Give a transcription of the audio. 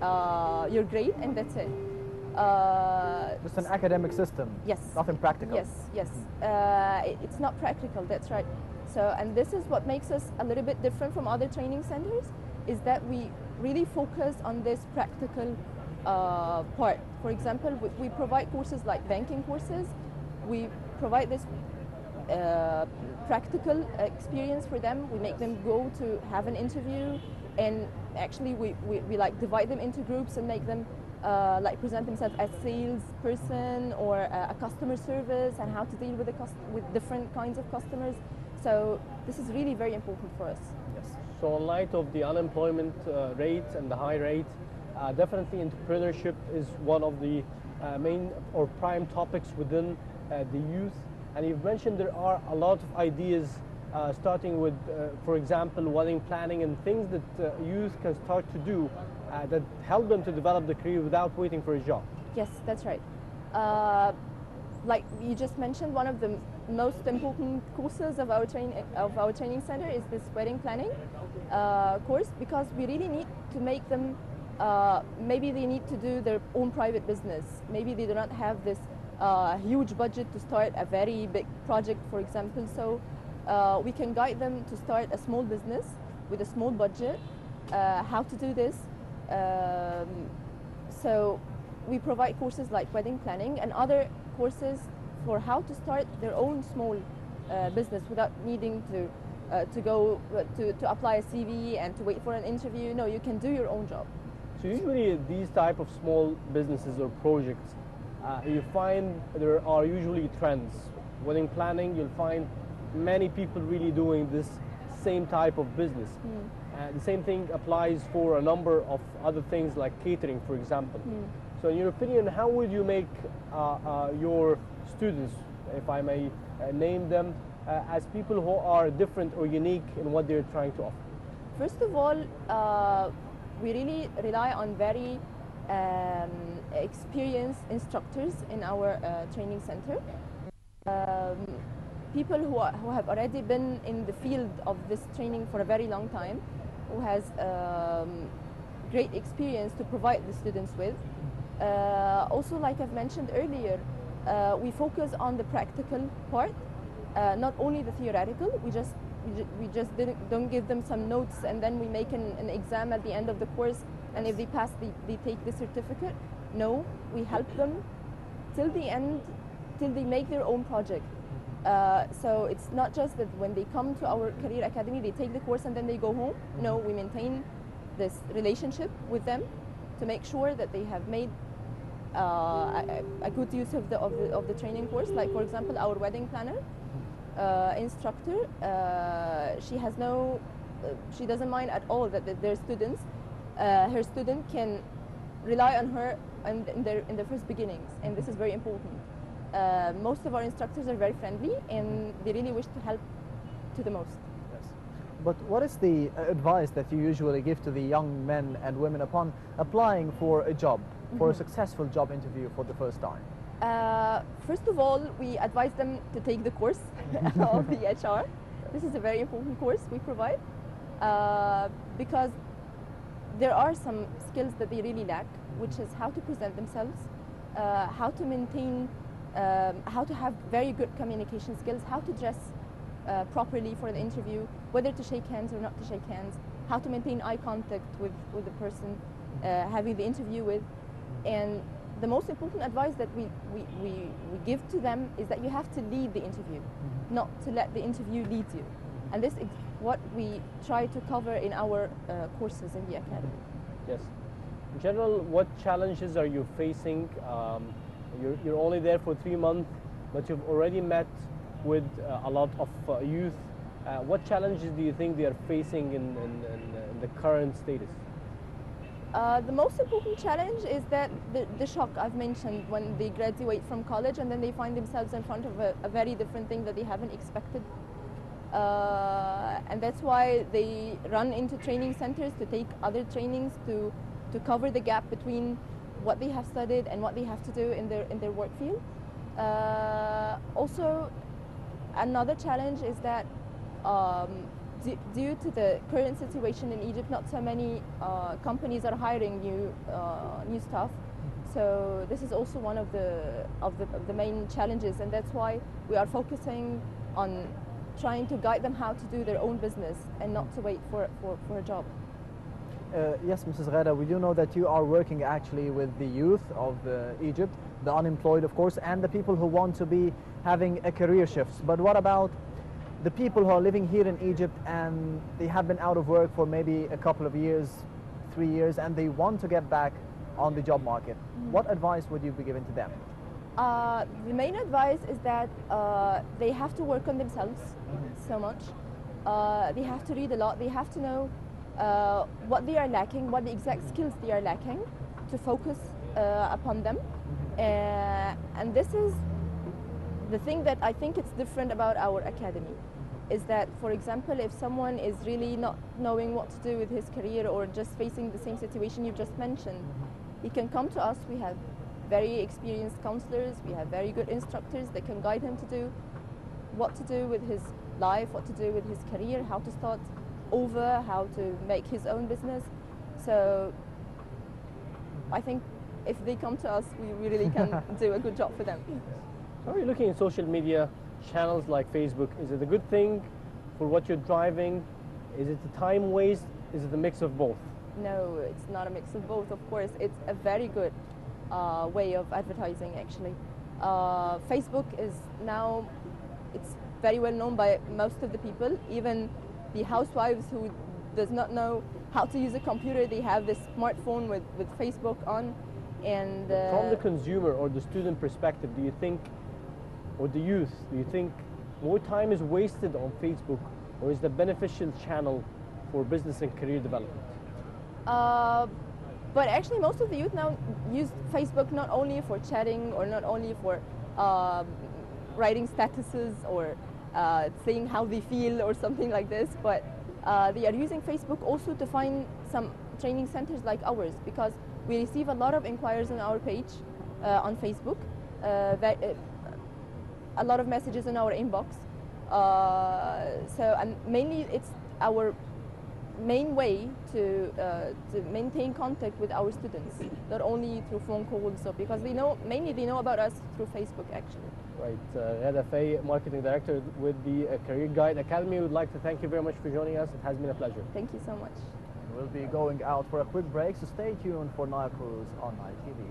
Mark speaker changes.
Speaker 1: your grade, and that's it.
Speaker 2: Just an academic system.
Speaker 1: Yes.
Speaker 2: Nothing practical.
Speaker 1: Yes, yes. It's not practical, that's right. So, and this is what makes us a little bit different from other training centers, is that we really focus on this practical part. For example, we provide courses like banking courses. We provide this practical experience for them. We make them go to have an interview, and actually we like divide them into groups and make them like present themselves as salesperson or a customer service, and how to deal with with different kinds of customers. So this is really very important for us.
Speaker 3: Yes. So in light of the unemployment rate and the high rate, definitely entrepreneurship is one of the main or prime topics within the youth. And you've mentioned there are a lot of ideas, starting with, for example, wedding planning and things that youth can start to do that help them to develop the career without waiting for a job.
Speaker 1: Yes, that's right. Like you just mentioned, one of the most important courses of our training center is this wedding planning course, because we really need to make them. Maybe they need to do their own private business. Maybe they do not have this huge budget to start a very big project, for example. So we can guide them to start a small business with a small budget. How to do this? So we provide courses like wedding planning and other courses for how to start their own small business without needing to go to apply a CV and to wait for an interview. No, you can do your own job.
Speaker 3: So usually these type of small businesses or projects, you find there are usually trends. Wedding planning, you'll find many people really doing this same type of business. The same thing applies for a number of other things like catering, for example. So in your opinion, how would you make your students, if I may name them, as people who are different or unique in what they're trying to offer?
Speaker 1: First of all, we really rely on very experienced instructors in our training center. People who have already been in the field of this training for a very long time, who has great experience to provide the students with. Also, like I've mentioned earlier, we focus on the practical part, not only the theoretical. We just don't give them some notes and then we make an exam at the end of the course, and if they pass, they take the certificate. No, we help them till the end, till they make their own project. So it's not just that when they come to our career academy, they take the course and then they go home. No, we maintain this relationship with them to make sure that they have made a good use of the training course. Like, for example, our wedding planner instructor, she doesn't mind at all that their students, her student can rely on her in their first beginnings, and this is very important. Most of our instructors are very friendly and they really wish to help to the most.
Speaker 2: Yes. But what is the advice that you usually give to the young men and women upon applying for a job, for a successful job interview for the first time?
Speaker 1: First of all, we advise them to take the course of the HR. This is a very important course we provide because there are some skills that they really lack, which is how to present themselves, how to maintain, how to have very good communication skills, how to dress properly for the interview, whether to shake hands or not to shake hands, how to maintain eye contact with the person having the interview with. And the most important advice that we give to them is that you have to lead the interview, not to let the interview lead you. And this is what we try to cover in our courses in the academy.
Speaker 3: Yes. In general, what challenges are you facing? You're only there for 3 months, but you've already met with a lot of youth. What challenges do you think they are facing in the current status?
Speaker 1: The most important challenge is that the shock I've mentioned when they graduate from college and then they find themselves in front of a very different thing that they haven't expected. And that's why they run into training centers to take other trainings to cover the gap between what they have studied and what they have to do in their work field. Also, another challenge is that due to the current situation in Egypt, not so many companies are hiring new staff. So this is also one of the main challenges, and that's why we are focusing on trying to guide them how to do their own business and not to wait for a job.
Speaker 2: Yes, Mrs. Ghada, we do know that you are working actually with the youth of Egypt, the unemployed, of course, and the people who want to be having a career shifts. But what about the people who are living here in Egypt and they have been out of work for maybe a couple of years, 3 years, and they want to get back on the job market? What advice would you be giving to them?
Speaker 1: The main advice is that they have to work on themselves so much. They have to read a lot. They have to know what they are lacking, what the exact skills they are lacking, to focus upon them. And this is the thing that I think it's different about our academy, is that, for example, if someone is really not knowing what to do with his career or just facing the same situation you just mentioned, he can come to us. We have very experienced counselors, we have very good instructors that can guide him to do what to do with his life, what to do with his career, how to start over, how to make his own business. So I think if they come to us, we really can do a good job for them.
Speaker 3: How are you looking at social media channels like Facebook? Is it a good thing for what you're driving? Is it a time waste? Is it a mix of both?
Speaker 1: No, it's not a mix of both, of course. It's a very good way of advertising, actually. Facebook is now, it's very well known by most of the people. Even the housewives who does not know how to use a computer, they have this smartphone with Facebook on. And
Speaker 3: from the consumer or the student perspective, do you think, or the youth, do you think more time is wasted on Facebook, or is it a beneficial channel for business and career development?
Speaker 1: But actually most of the youth now use Facebook not only for chatting or not only for writing statuses or saying how they feel or something like this, but they are using Facebook also to find some training centers like ours, because we receive a lot of inquiries on our page on Facebook, a lot of messages in our inbox. And mainly it's our main way to maintain contact with our students, not only through phone calls, because mainly they know about us through Facebook, actually.
Speaker 3: Right. Ghada Fayek, Marketing Director with the Career Guide Academy, would like to thank you very much for joining us. It has been a pleasure.
Speaker 1: Thank you so much.
Speaker 2: We'll be going out for a quick break, so stay tuned for Nile Cruise on Nile TV.